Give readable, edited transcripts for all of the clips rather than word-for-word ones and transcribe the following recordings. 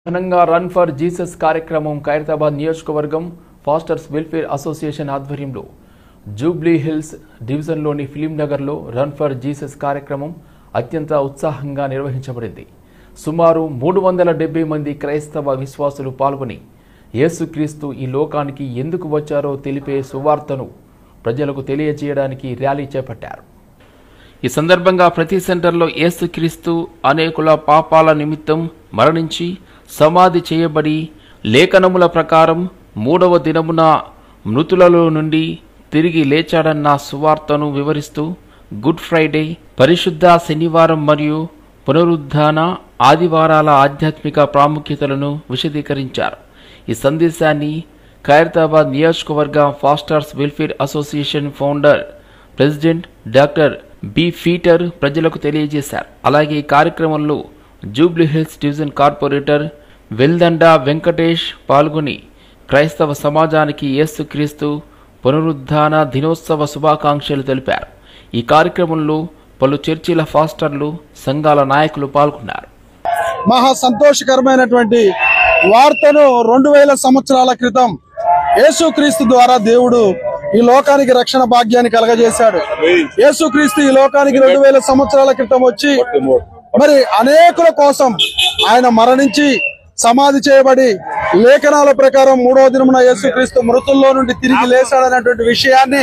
ఘనంగా run for Jesus కార్యక్రమం ఖైరతాబాద్ నియోజకవర్గం ఫాస్టర్స్ వెల్ఫేర్ అసోసియేషన్ ఆధ్వర్యంలో జూబ్లీ హిల్స్ డివిజన్లోని ఫిలిం నగర్లో రన్ ఫర్ జీసస్ కార్యక్రమం అత్యంత ఉత్సాహంగా నిర్వహించబడింది. సుమారు 370 మంది క్రైస్తవ విశ్వాసులు పాల్గొని యేసుక్రీస్తు ఈ లోకానికి ఎందుకు వచ్చారో తెలిపే సువార్తను ప్రజలకు తెలియజేయడానికి ర్యాలీ చేపట్టారు. ఈ సందర్భంగా ప్రతి సెంటర్లో యేసుక్రీస్తు అనేకుల పాపాల నిమిత్తం మరణించి సమాధి చేయబడి లేఖనముల ప్రకారం 3వ దినమున మృతులలో నుండి తిరిగి లేచాడన్న సువార్తను వివరిస్తూ గుడ్ ఫ్రైడే, పరిశుద్ధ శనివారం మరియు పునరుద్ధాన ఆదివారాల ఆధ్యాత్మిక ప్రాముఖ్యతలను విశదీకరించారు. ఈ సందేశాన్ని ఖైరతాబాద్ నియోజకవర్గ pastors welfare association founder president doctor B Peter ప్రజలకు తెలియజేశారు. అలాగే ఈ కార్యక్రమంలో Jubilee Hills division corporator Veldanda Venkatesh పాల్గొని క్రైస్తవ సమాజానికి యేసుక్రీస్తు పునరుద్ధాన దినోత్సవ శుభాకాంక్షలు తెలిపారు. ఈ కార్యక్రమంలో పలు చర్చిల ఫాస్టర్లు, సంఘాల నాయకులు పాల్గొన్నారు. మహా సంతోషకరమైనటువంటి వార్తను 2000 సంవత్సరాల క్రితం యేసుక్రీస్తు ద్వారా దేవుడు ఈ లోకానికి రక్షణ భాగ్యాన్ని కలగజేశాడు. యేసుక్రీస్తు ఈ లోకానికి 2000 సంవత్సరాల క్రితం వచ్చి మరి అనేకుల కోసం ఆయన మరణించి సమాధి చేయబడి లేఖనాల ప్రకారం 3వ దినమున యేసుక్రీస్తు మృతుల్లో నుండి తిరిగి లేచాడనేటువంటి విషయాన్ని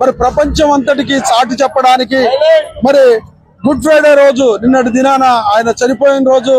మరి ప్రపంచం అంతటికి చాటి చెప్పడానికి మరి గుడ్ ఫ్రైడే రోజు నిన్నటి దినాన ఆయన చనిపోయిన రోజు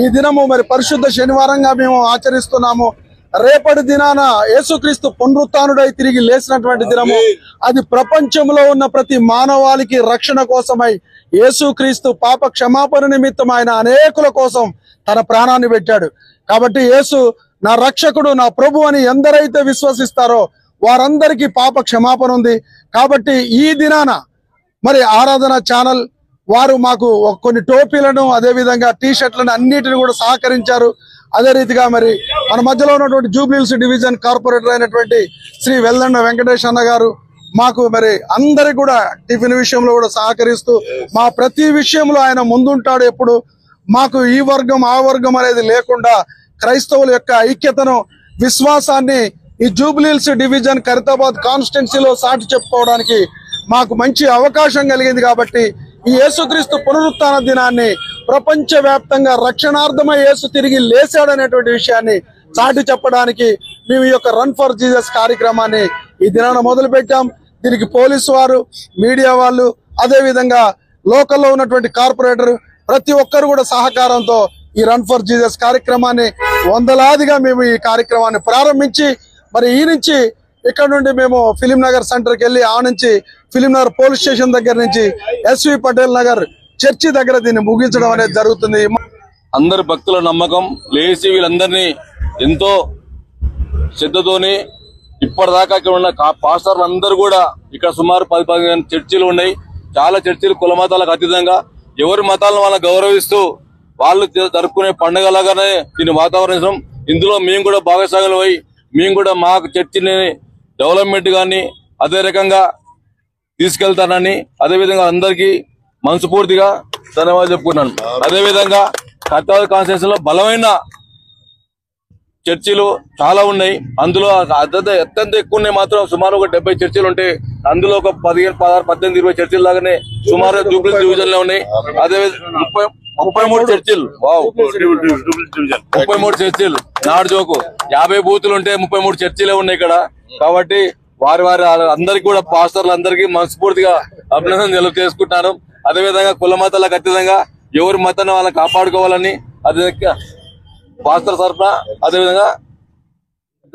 ఈ దినము మరి పరిశుద్ధ శనివారంగా మేము ఆచరిస్తున్నాము. రేపటి దినాన యేసుక్రీస్తు పునరుత్థానుడై తిరిగి లేచినటువంటి దినము. అది ప్రపంచంలో ఉన్న ప్రతి మానవాళికి రక్షణ కోసమై యేసుక్రీస్తు పాప క్షమాపణ నిమిత్తం ఆయన అనేకుల కోసం తన ప్రాణాన్ని పెట్టాడు. కాబట్టి యేసు నా రక్షకుడు, నా ప్రభు అని ఎందరైతే విశ్వసిస్తారో వారందరికీ పాప క్షమాపణ ఉంది. కాబట్టి ఈ దినాన మరి ఆరాధన ఛానల్ వారు మాకు కొన్ని టోపీలను అదేవిధంగా టీ-షర్ట్లను అన్నిటిని కూడా సహకరించారు. అదే రీతిగా మరి మన మధ్యలో ఉన్నటువంటి జూబ్లీ హిల్స్ డివిజన్ కార్పొరేటర్ అయినటువంటి శ్రీ వెల్దండ వెంకటేష్ అన్న గారు మాకు మరి అందరికి కూడా టిఫిన్ విషయంలో కూడా సహకరిస్తూ మా ప్రతి విషయంలో ఆయన ముందుంటాడు. ఎప్పుడు మాకు ఈ వర్గం ఆ వర్గం అనేది లేకుండా క్రైస్తవుల యొక్క ఐక్యతను, విశ్వాసాన్ని ఈ జూబ్లీ హిల్స్ డివిజన్ ఖైరతాబాద్ కాన్స్టిట్యున్సీలో సాటి చెప్పుకోవడానికి మాకు మంచి అవకాశం కలిగింది. కాబట్టి ఈ యేసుక్రీస్తు పునరుత్థాన దినాన్ని ప్రపంచ వ్యాప్తంగా రక్షణార్థమై యేసు తిరిగి లేచాడనేటువంటి విషయాన్ని చాటి చెప్పడానికి మేము ఈ యొక్క రన్ ఫర్ జీసస్ కార్యక్రమాన్ని ఈ దినాన మొదలు పెట్టాం. దీనికి పోలీసు వారు, మీడియా వాళ్ళు, అదేవిధంగా లోకల్లో ఉన్నటువంటి కార్పొరేటర్ ప్రతి ఒక్కరు కూడా సహకారంతో ఈ రన్ ఫర్ జీసస్ కార్యక్రమాన్ని వందలాదిగా మేము ఈ కార్యక్రమాన్ని ప్రారంభించి మరి ఈ నుంచి ఇక్కడ నుండి మేము ఫిలిం నగర్ సెంటర్కి వెళ్ళి ఆ నుంచి ఫిలిం నగర్ పోలీస్ స్టేషన్ దగ్గర నుంచి ఎస్వి పటేల్ నగర్ చర్చి దగ్గర దీన్ని ముగించడం అనేది జరుగుతుంది. అందరు భక్తుల నమ్మకం లేచి వీళ్ళందరినీ ఎంతో శ్రద్ధతోని ఇప్పటిదాకా ఇక్కడ ఉన్న పాస్టర్లు అందరూ కూడా ఇక్కడ సుమారు 10-15 చర్చిలు ఉన్నాయి. చాలా చర్చిలు కుల మతాలకు అతీతంగా ఎవరి మతాలను వాళ్ళని గౌరవిస్తూ వాళ్ళు జరుపుకునే పండుగలాగానే దీన్ని వాతావరణం. ఇందులో మేము కూడా భాగస్వాములమై మేము కూడా మా చర్చిని డెవలప్మెంట్ కానీ అదే రకంగా తీసుకెళ్తానని అదేవిధంగా అందరికీ మనస్ఫూర్తిగా ధన్యవాదాలు చెప్పుకున్నాను. అదేవిధంగా ఖైరతాబాద్ కాన్స్టిట్యున్సీలో బలమైన చర్చిలు చాలా ఉన్నాయి. అందులో అత్యంత ఎక్కువ ఉన్నాయి మాత్రం సుమారు ఒక 70 చర్చిలు ఉంటాయి. అందులో ఒక 15, 16, 18, 20 చర్చిలు లాగానే సుమారు జూబ్లీ డివిజన్ లో ఉన్నాయి. అదేవిధంగా 33 చర్చిలు 33 చర్చిలు నాడు జోకు 50 బూతులు ఉంటే 33 చర్చిలే ఉన్నాయి ఇక్కడ. కాబట్టి వారి అందరికి కూడా పాస్టర్లు అందరికీ మనస్ఫూర్తిగా అభినందనలు చేసుకుంటున్నారు. అదేవిధంగా కుల మతాలకు అతీతంగా ఎవరి మతాన్ని వాళ్ళని కాపాడుకోవాలని అదే పాస్టర్ తరఫున అదేవిధంగా